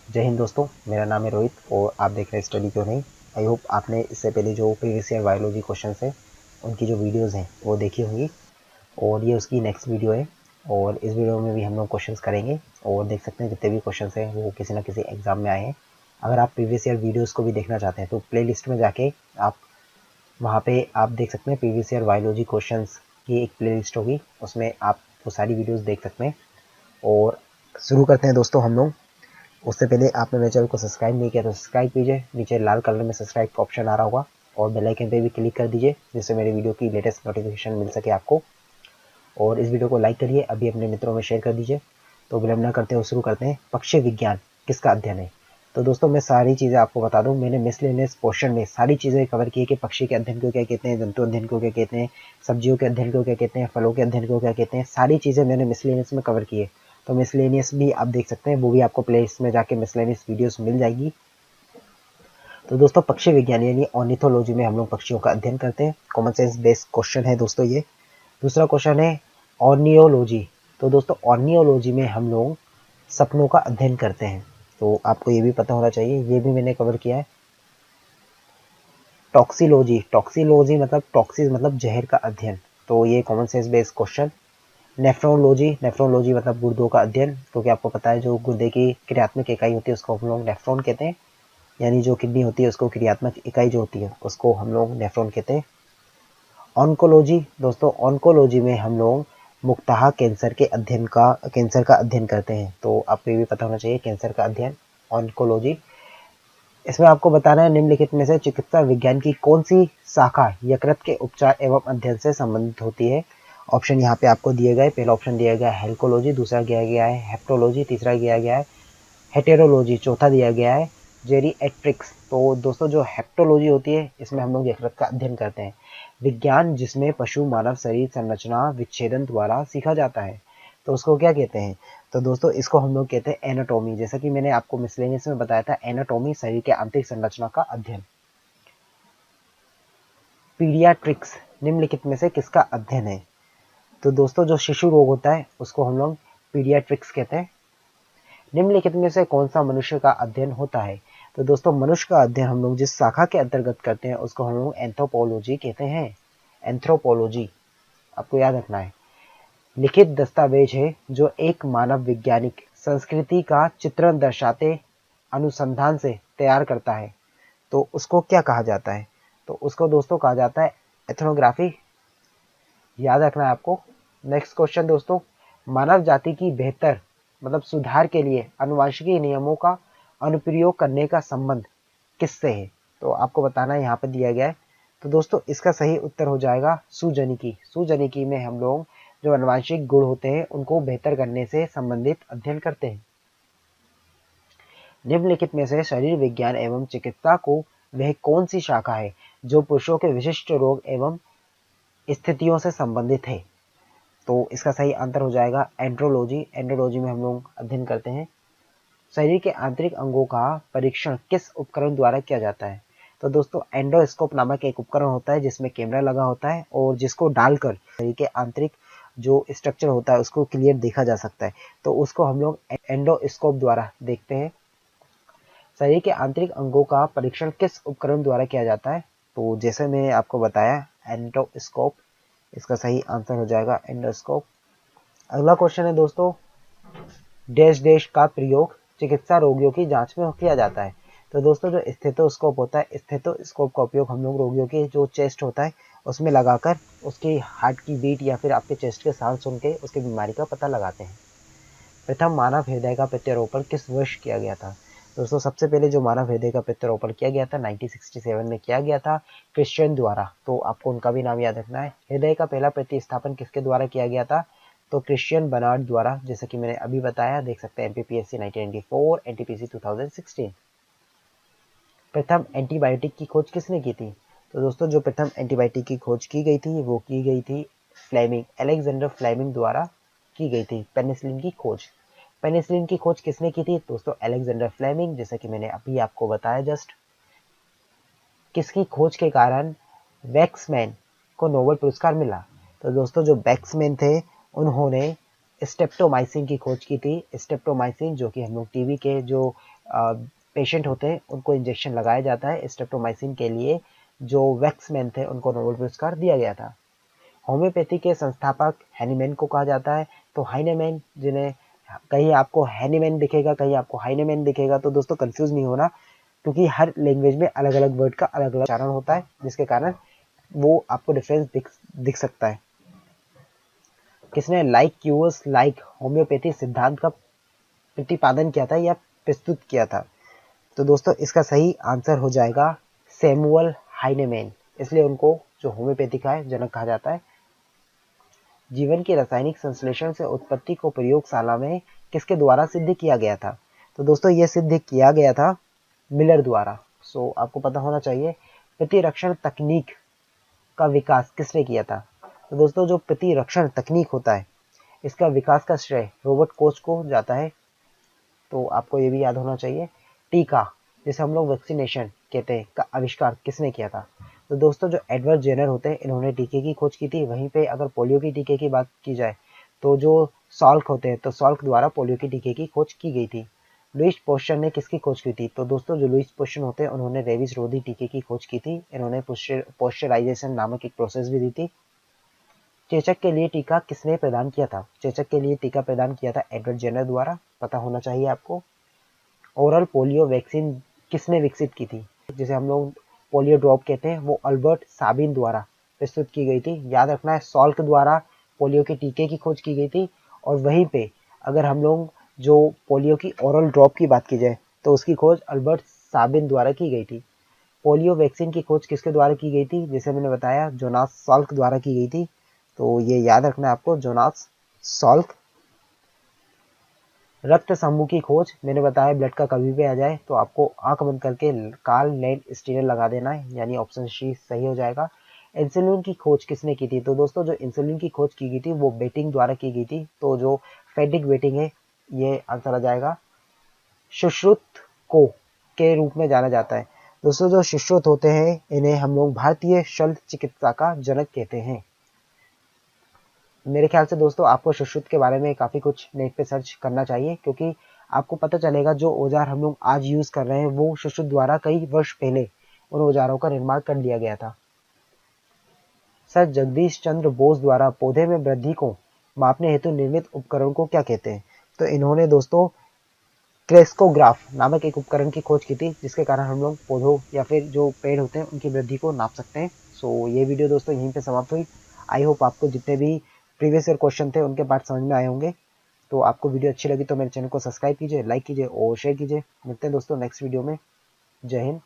जय हिंद दोस्तों, मेरा नाम है रोहित और आप देख रहे हैं स्टडी क्यों नहीं। आई होप आपने इससे पहले जो प्रीवियस ईयर बायोलॉजी क्वेश्चन है उनकी जो वीडियोस हैं वो देखी होंगी और ये उसकी नेक्स्ट वीडियो है। और इस वीडियो में भी हम लोग क्वेश्चंस करेंगे और देख सकते हैं जितने भी क्वेश्चंस हैं वो किसी ना किसी एग्जाम में आए हैं। अगर आप प्रीवियस ईयर वीडियोज़ को भी देखना चाहते हैं तो प्ले लिस्ट में जाके आप वहाँ पे आप देख सकते हैं प्रीवियस ईयर बायोलॉजी क्वेश्चन की एक प्ले लिस्ट होगी, उसमें आप वो सारी वीडियोज़ देख सकते हैं। और शुरू करते हैं दोस्तों हम लोग। उससे पहले आपने मेरे चैनल को सब्सक्राइब नहीं किया तो सब्सक्राइब कीजिए, नीचे लाल कलर में सब्सक्राइब का ऑप्शन आ रहा होगा और बेल आइकन पे भी क्लिक कर दीजिए जिससे मेरे वीडियो की लेटेस्ट नोटिफिकेशन मिल सके आपको। और इस वीडियो को लाइक करिए, अभी अपने मित्रों में शेयर कर दीजिए। तो विलंब न करते हुए शुरू करते हैं। पक्षी विज्ञान किसका अध्ययन है? तो दोस्तों मैं सारी चीज़ें आपको बता दूं, मैंने मिसलेनियस पोर्शन में सारी चीज़ें कवर की है कि पक्षी के अध्ययन को क्या कहते हैं, जंतु अध्ययन को क्या कहते हैं, सब्जियों के अध्ययन को क्या कहते हैं, फलों के अध्ययन को क्या कहते हैं, सारी चीज़ें मैंने मिसलेनियस में कवर की है। तो मिसलेनियस भी आप देख सकते हैं, वो भी आपको प्ले लिस्ट में जाके मिसलेनियस वीडियोस मिल जाएगी। तो दोस्तों पक्षी विज्ञान यानी ऑर्निथोलॉजी में हम लोग पक्षियों का अध्ययन करते हैं। कॉमन सेंस बेस्ड क्वेश्चन है दोस्तों ये। दूसरा क्वेश्चन है ऑर्नियोलॉजी। तो दोस्तों ऑर्नियोलॉजी में हम लोग सपनों का अध्ययन करते हैं, तो आपको ये भी पता होना चाहिए, ये भी मैंने कवर किया है। टॉक्सिलॉजी, टॉक्सिलॉजी मतलब टॉक्सिस मतलब जहर का अध्ययन, तो ये common sense based question. Nephrology, nephrology मतलब गुर्दों का अध्ययन, क्योंकि आपको पता है जो गुर्दे की क्रियात्मक इकाई होती है उसको हम लोग नेफ्रॉन कहते हैं, यानी जो किडनी होती है उसको क्रियात्मक इकाई जो होती है उसको हम लोग नेफ्रॉन कहते हैं। ऑन्कोलॉजी, दोस्तों ऑन्कोलॉजी में हम लोग मुख्यतः कैंसर का अध्ययन करते हैं, तो आपको ये भी पता होना चाहिए कैंसर का अध्ययन ऑन्कोलॉजी। इसमें आपको बताना है निम्नलिखित में से चिकित्सा विज्ञान की कौन सी शाखा यकृत के उपचार एवं अध्ययन से संबंधित होती है। ऑप्शन यहाँ पे आपको दिए गए, पहला ऑप्शन दिया गया है हेल्कोलॉजी, दूसरा दिया गया है हेप्टोलॉजी, तीसरा दिया गया है हेटेरोलॉजी, चौथा दिया गया है जेरिएट्रिक्स। तो दोस्तों जो हेप्टोलॉजी होती है इसमें हम लोग यकृत का अध्ययन करते हैं। विज्ञान जिसमें पशु मानव शरीर संरचना विच्छेदन द्वारा सीखा जाता है तो उसको क्या कहते हैं? तो दोस्तों इसको हम लोग कहते हैं एनाटॉमी, जैसा कि मैंने आपको मिसलेनियस में बताया था, एनाटॉमी शरीर के आंतरिक संरचना का अध्ययन। पीडियाट्रिक्स निम्नलिखित में से किसका अध्ययन है? तो दोस्तों जो शिशु रोग होता है उसको हम लोग पीडियाट्रिक्स कहते हैं। निम्नलिखित में से कौन सा मनुष्य का अध्ययन होता है? तो दोस्तों मनुष्य का अध्ययन हम लोग जिस शाखा के अंतर्गत करते हैं उसको हम लोग एंथ्रोपोलॉजी कहते हैं। एंथ्रोपोलॉजी आपको याद रखना है। लिखित दस्तावेज है जो एक मानव वैज्ञानिक संस्कृति का चित्रण दर्शाते अनुसंधान से तैयार करता है तो उसको क्या कहा जाता है? तो उसको दोस्तों कहा जाता है एथनोग्राफी। याद रखना है आपको। नेक्स्ट क्वेश्चन दोस्तों, मानव जाति की बेहतर मतलब सुधार के लिए आनुवंशिकी नियमों का अनुप्रयोग करने का संबंध किससे है? तो आपको बताना है, यहाँ पे दिया गया है। तो दोस्तों इसका सही उत्तर हो जाएगा सुजनिकी। सुजनिकी में हम लोग जो आनुवंशिक गुण होते हैं उनको बेहतर करने से संबंधित अध्ययन करते हैं। निम्नलिखित में से शरीर विज्ञान एवं चिकित्सा को वह कौन सी शाखा है जो पुरुषों के विशिष्ट रोग एवं स्थितियों से संबंधित है? तो इसका सही आंसर हो जाएगा एंड्रोलॉजी। एंड्रोलॉजी में हम लोग अध्ययन करते हैं शरीर के आंतरिक अंगों का परीक्षण किस उपकरण द्वारा किया जाता है? तो दोस्तों एंडोस्कोप नामक एक उपकरण होता है जिसमें कैमरा लगा होता है और जिसको डालकर शरीर के आंतरिक जो स्ट्रक्चर होता है उसको क्लियर देखा जा सकता है, तो उसको हम लोग एंडोस्कोप द्वारा देखते हैं। शरीर के आंतरिक अंगों का परीक्षण किस उपकरण द्वारा किया जाता है? तो जैसे मैंने आपको बताया एंडोस्कोप, इसका सही आंसर हो जाएगा एंडोस्कोप। अगला क्वेश्चन है दोस्तों, डैश डैश का प्रयोग चिकित्सा रोगियों की जांच में किया जाता है। तो दोस्तों जो स्टेथोस्कोप होता है, स्टेथोस्कोप का उपयोग हम लोग रोगियों के जो चेस्ट होता है उसमें लगाकर उसके हार्ट की बीट या फिर आपके चेस्ट के साउंड सुन के उसकी बीमारी का पता लगाते हैं। प्रथम मानव हृदय का प्रत्यारोपण किस वर्ष किया गया था? दोस्तों सबसे पहले जो मानव हृदय का प्रत्यारोपण किया गया था 1967 में किया गया था क्रिश्चियन द्वारा, तो आपको उनका भी नाम याद रखना है। हृदय का पहला प्रतिस्थापन किसके द्वारा किया गया था? तो क्रिश्चियन बर्नार्ड द्वारा, जैसा कि मैंने अभी बताया, देख सकते हैं एमपीपीएससी 1994, एनटीपीसी 2016। प्रथम एंटीबायोटिक की खोज किसने की थी? तो दोस्तों जो प्रथम एंटीबायोटिक की खोज की गई थी वो की गई थी फ्लेमिंग, अलेक्जेंडर फ्लेमिंग द्वारा की गई थी। पेनिसिलिन की खोज, पेनिसिलिन की खोज किसने की थी? दोस्तों अलेक्जेंडर फ्लेमिंग, जैसा कि मैंने अभी आपको बताया जस्ट। किसकी खोज के कारण वैक्समैन को नोबेल पुरस्कार मिला? तो दोस्तों जो वैक्समैन थे उन्होंने स्टेप्टोमाइसिन की खोज की थी। स्टेप्टोमाइसिन जो कि हम लोग टीबी के जो पेशेंट होते हैं उनको इंजेक्शन लगाया जाता है। स्टेप्टोमाइसिन के लिए जो वैक्समैन थे उनको नोबेल पुरस्कार दिया गया था। होम्योपैथी के संस्थापक हैनीमैन को कहा जाता है। तो हाइनेमैन, जिन्हें कहीं आपको हैनीमैन दिखेगा कहीं आपको हाइनेमैन दिखेगा, तो दोस्तों कंफ्यूज नहीं होना, क्योंकि हर लैंग्वेज में अलग अलग वर्ड का अलग अलग उच्चारण होता है, जिसके कारण वो आपको डिफरेंस दिख सकता है। किसने लाइक क्यूअर्स लाइक होम्योपैथी सिद्धांत का प्रतिपादन किया था या प्रस्तुत किया था? तो दोस्तों इसका सही आंसर हो जाएगा सैमुअल हाइनेमैन, इसलिए उनको जो होम्योपैथी का है जनक कहा जाता है। जीवन के रासायनिक संश्लेषण से उत्पत्ति को प्रयोगशाला में किसके द्वारा सिद्ध किया गया था? तो दोस्तों यह सिद्ध किया गया था मिलर द्वारा। सो आपको पता होना चाहिए प्रतिरक्षण तकनीक का विकास किसने किया था? तो दोस्तों जो प्रतिरक्षण तकनीक होता है इसका विकास का श्रेय रॉबर्ट कोच को जाता है। तो आपको ये भी याद होना चाहिए। टीका, जिसे हम लोग वैक्सीनेशन कहते हैं, का आविष्कार किसने किया था? तो दोस्तों जो एडवर्ड जेनर होते हैं इन्होंने टीके की खोज की थी। वहीं पे अगर पोलियो की टीके की बात की जाए तो जो सॉल्क होते हैं तो सॉल्क द्वारा पोलियो की टीके की खोज की गई थी। लुईस पोस्टर ने किसकी खोज की थी? तो दोस्तों जो लुईस पोस्टर होते हैं उन्होंने रेबीज रोधी टीके की खोज की थी। इन्होंने पोस्चराइजेशन नामक एक प्रोसेस भी दी थी। चेचक के लिए टीका किसने प्रदान किया था? चेचक के लिए टीका प्रदान किया था एडवर्ड जेनर द्वारा, पता होना चाहिए आपको। ओरल पोलियो वैक्सीन किसने विकसित की थी? जिसे हम लोग पोलियो ड्रॉप कहते हैं, वो अल्बर्ट साबिन द्वारा प्रस्तुत की गई थी। याद रखना है सॉल्क द्वारा पोलियो के टीके की खोज की गई थी। और वहीं पे अगर हम लोग जो पोलियो की ओरल ड्रॉप की बात की जाए तो उसकी खोज अल्बर्ट साबिन द्वारा की गई थी। पोलियो वैक्सीन की खोज किसके द्वारा की गई थी? जैसे मैंने बताया जोनास सॉल्क द्वारा की गई थी। तो ये याद रखना है आपको, जोनास सॉल्क। रक्त समूह की खोज मैंने बताया ब्लड का कभी भी आ जाए तो आपको आंख बंद करके कार्ल लैंड स्टीनर लगा देना है, यानी ऑप्शन सी सही हो जाएगा। इंसुलिन की खोज किसने की थी? तो दोस्तों जो इंसुलिन की खोज की गई थी वो बेटिंग द्वारा की गई थी। तो जो फेडिक वेटिंग है ये आंसर आ जाएगा। सुश्रुत को के रूप में जाना जाता है। दोस्तों जो सुश्रुत होते हैं इन्हें हम लोग भारतीय शल्य चिकित्सा का जनक कहते हैं। मेरे ख्याल से दोस्तों आपको सुश्रुत के बारे में काफ़ी कुछ नेट पे सर्च करना चाहिए, क्योंकि आपको पता चलेगा जो औजार हम लोग आज यूज़ कर रहे हैं वो सुश्रुत द्वारा कई वर्ष पहले उन औजारों का निर्माण कर लिया गया था। सर जगदीश चंद्र बोस द्वारा पौधे में वृद्धि को मापने हेतु निर्मित उपकरण को क्या कहते हैं? तो इन्होंने दोस्तों क्रेस्कोग्राफ नामक एक उपकरण की खोज की थी, जिसके कारण हम लोग पौधों या फिर जो पेड़ होते हैं उनकी वृद्धि को नाप सकते हैं। सो ये वीडियो दोस्तों यहीं पे समाप्त हुई। आई होप आपको जितने भी प्रीवियस ईयर क्वेश्चन थे उनके पार्ट समझ में आए होंगे। तो आपको वीडियो अच्छी लगी तो मेरे चैनल को सब्सक्राइब कीजिए, लाइक कीजिए और शेयर कीजिए। मिलते हैं दोस्तों नेक्स्ट वीडियो में। जय हिंद।